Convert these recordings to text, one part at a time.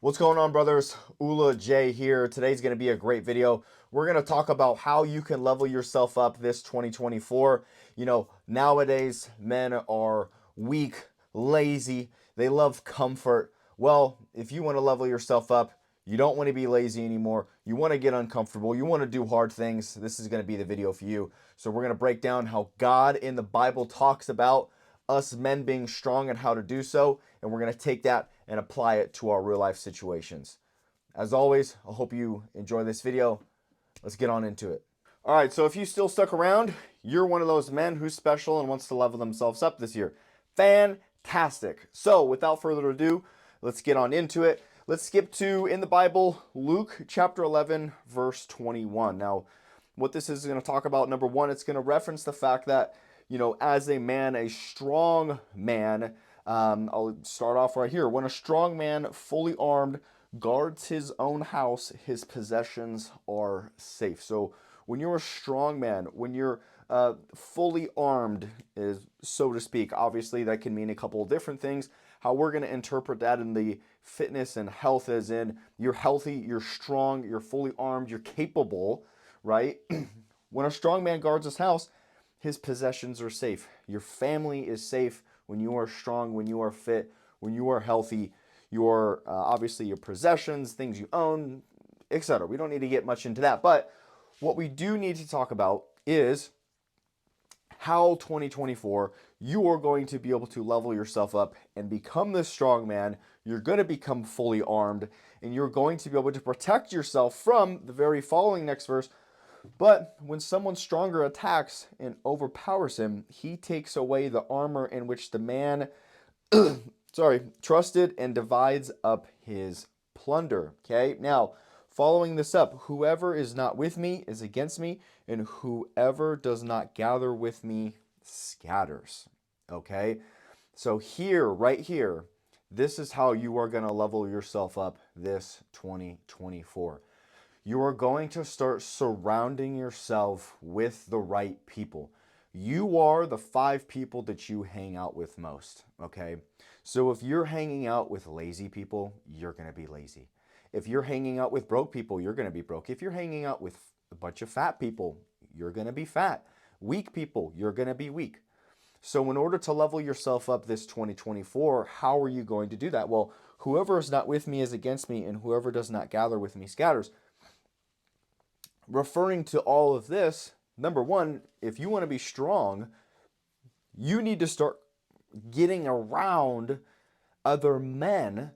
What's going on, brothers? Ula J here. Today's going to be a great video. We're going to talk about how you can level yourself up this 2024. Nowadays, men are weak, lazy, they love comfort. Well, if you want to level yourself up, you don't want to be lazy anymore. You want to get uncomfortable. You want to do hard things. This is going to be the video for you. So we're going to break down how God in the Bible talks about us men being strong and how to do so, and we're going to take that and apply it to our real life situations. As always, I hope you enjoy this video. Let's get on into it. All right, so if you still stuck around, you're one of those men who's special and wants to level themselves up this year. Fantastic. So without further ado, let's get on into it. Let's skip to, in the Bible, Luke chapter 11, verse 21. Now, what this is going to talk about, number one, it's going to reference the fact that, as a man, a strong man, I'll start off right here. When a strong man, fully armed, guards his own house, his possessions are safe. So when you're a strong man, when you're fully armed, is so to speak, obviously that can mean a couple of different things. How we're going to interpret that in the fitness and health, as in you're healthy, you're strong, you're fully armed, you're capable, right? When a strong man guards his house, his possessions are safe. Your family is safe when you are strong, when you are fit, when you are healthy. Your obviously your possessions, things you own, etc. We don't need to get much into that, but what we do need to talk about is how 2024 you are going to be able to level yourself up and become this strong man. You're going to become fully armed, and you're going to be able to protect yourself from the very following next verse. But when someone stronger attacks and overpowers him, he takes away the armor in which the man trusted and divides up his plunder. Okay, now following this up, whoever is not with me is against me, and whoever does not gather with me scatters. Okay, so here, right here, this is how you are going to level yourself up this 2024. You are going to start surrounding yourself with the right people. You are the 5 people that you hang out with most, okay? So if you're hanging out with lazy people, you're going to be lazy. If you're hanging out with broke people, you're going to be broke. If you're hanging out with a bunch of fat people, you're going to be fat. Weak people, you're going to be weak. So in order to level yourself up this 2024, how are you going to do that? Well, whoever is not with me is against me, and whoever does not gather with me scatters. Referring to all of this, number one, if you want to be strong, you need to start getting around other men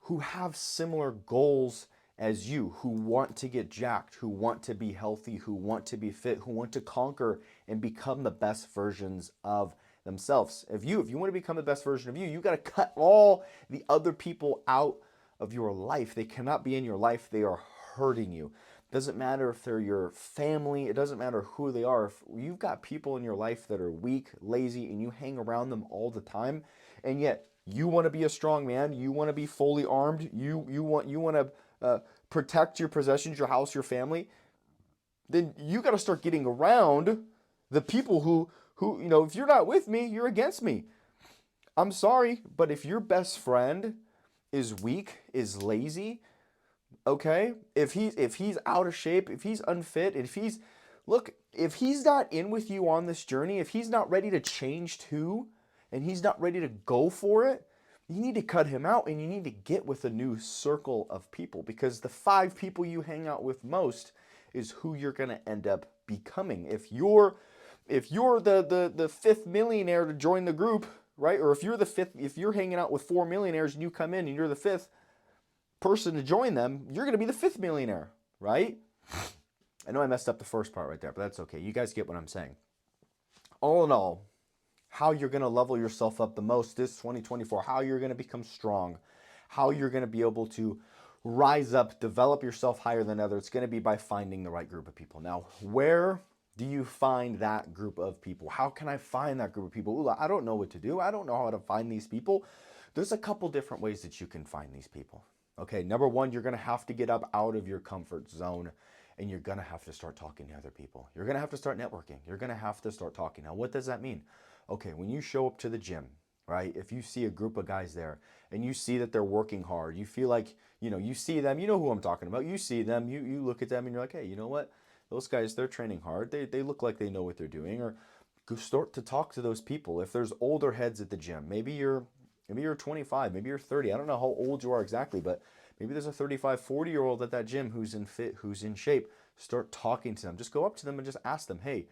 who have similar goals as you, who want to get jacked, who want to be healthy, who want to be fit, who want to conquer and become the best versions of themselves. If you want to become the best version of you, you got to cut all the other people out of your life. They cannot be in your life. They are hurting you. It doesn't matter if they're your family. It doesn't matter who they are. If you've got people in your life that are weak, lazy, and you hang around them all the time, and yet you want to be a strong man, you want to be fully armed, you want to protect your possessions, your house, your family, then you got to start getting around the people who if you're not with me, you're against me. I'm sorry, but if your best friend is weak, is lazy, okay? If he's out of shape, if he's unfit, if he's not in with you on this journey, if he's not ready to change too, and he's not ready to go for it, you need to cut him out and you need to get with a new circle of people, because the 5 people you hang out with most is who you're going to end up becoming. If you're the 5th millionaire to join the group, right? Or if you're hanging out with 4 millionaires and you come in and you're the 5th person to join them, you're going to be the 5th millionaire, right? I know I messed up the first part right there, but that's okay. You guys get what I'm saying. All in all, how you're going to level yourself up the most this 2024, how you're going to become strong, how you're going to be able to rise up, develop yourself higher than others, it's going to be by finding the right group of people. Now, where do you find that group of people? How can I find that group of people? Ooh, I don't know what to do. I don't know how to find these people. There's a couple different ways that you can find these people. Okay, number one, you're going to have to get up out of your comfort zone, and you're going to have to start talking to other people. You're going to have to start networking. You're going to have to start talking. Now, what does that mean? Okay, when you show up to the gym, right? If you see a group of guys there and you see that they're working hard, you feel like, you see them, you know who I'm talking about. You see them, you look at them and you're like, hey, you know what? Those guys, they're training hard. They look like they know what they're doing. Or go start to talk to those people. If there's older heads at the gym, maybe you're 25, maybe you're 30. I don't know how old you are exactly, but maybe there's a 35, 40-year-old at that gym who's in fit, who's in shape. Start talking to them. Just go up to them and just ask them, hey,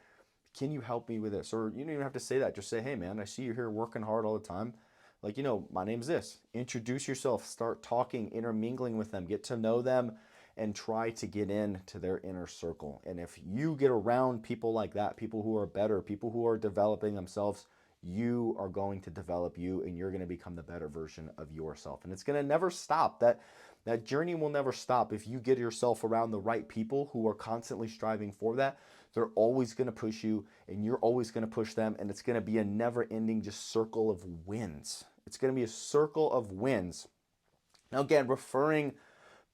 can you help me with this? Or you don't even have to say that. Just say, hey, man, I see you're here working hard all the time. Like, my name's this. Introduce yourself. Start talking, intermingling with them. Get to know them and try to get into their inner circle. And if you get around people like that, people who are better, people who are developing themselves, you are going to develop you and you're going to become the better version of yourself. And it's going to never stop. That journey will never stop if you get yourself around the right people who are constantly striving for that. They're always going to push you and you're always going to push them, and it's going to be a never-ending just circle of wins. It's going to be a circle of wins. Now again, referring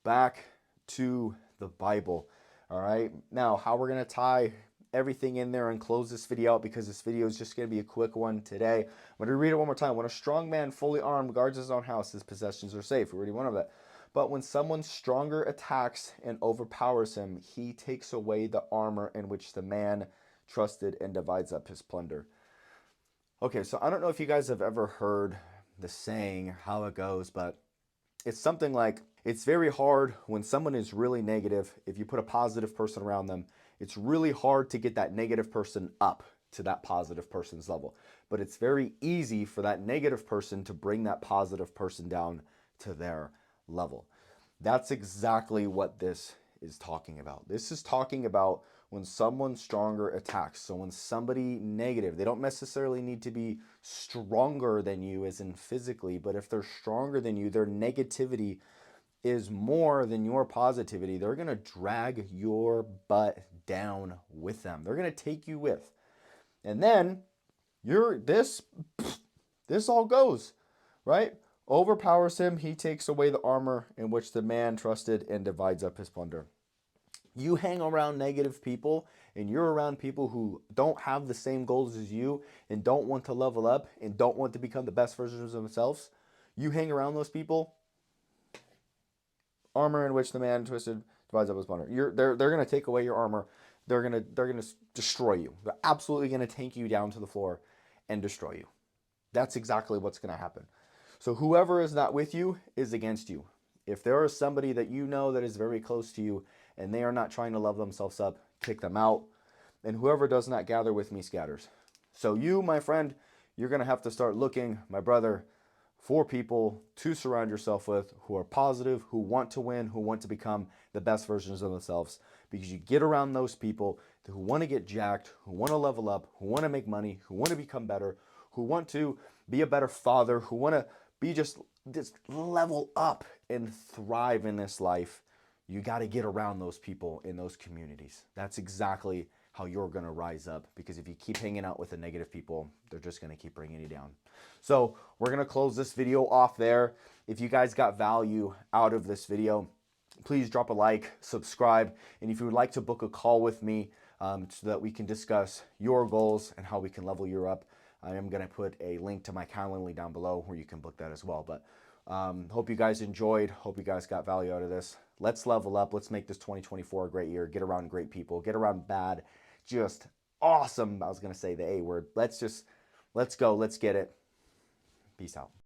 back to the Bible. All right. Now, how we're going to tie everything in there and close this video out, because this video is just going to be a quick one today. I'm going to read it one more time. When a strong man fully armed guards his own house, his possessions are safe. We already went over that. But when someone stronger attacks and overpowers him, he takes away the armor in which the man trusted and divides up his plunder. Okay, so I don't know if you guys have ever heard the saying, how it goes, but it's something like, it's very hard when someone is really negative. If you put a positive person around them, it's really hard to get that negative person up to that positive person's level. But it's very easy for that negative person to bring that positive person down to their level. That's exactly what this is talking about. This is talking about when someone stronger attacks. So when somebody negative, they don't necessarily need to be stronger than you as in physically, but if they're stronger than you, their negativity is more than your positivity. They're going to drag your butt down with them. They're going to take you with. And then this all goes, right? Overpowers him, he takes away the armor in which the man trusted and divides up his plunder. You hang around negative people and you're around people who don't have the same goals as you and don't want to level up and don't want to become the best versions of themselves. You hang around those people, armor in which the man twisted divides up his plunder. They're going to take away your armor. They're going to destroy you. They're absolutely going to tank you down to the floor and destroy you. That's exactly what's going to happen. So whoever is not with you is against you. If there is somebody that you know that is very close to you and they are not trying to level themselves up, kick them out. And whoever does not gather with me scatters. So you, my friend, you're going to have to start looking, my brother, for people to surround yourself with who are positive, who want to win, who want to become the best versions of themselves. Because you get around those people who want to get jacked, who want to level up, who want to make money, who want to become better, who want to be a better father, who want to be just level up and thrive in this life. You got to get around those people in those communities. That's exactly how you're going to rise up, because if you keep hanging out with the negative people, they're just going to keep bringing you down. So we're going to close this video off there. If you guys got value out of this video, please drop a like, subscribe, and if you would like to book a call with me so that we can discuss your goals and how we can level you up, I am going to put a link to my Calendly down below where you can book that as well. But hope you guys enjoyed. Hope you guys got value out of this. Let's level up. Let's make this 2024 a great year. Get around great people. Get around bad, just awesome. I was going to say the A word. Let's go. Let's get it. Peace out.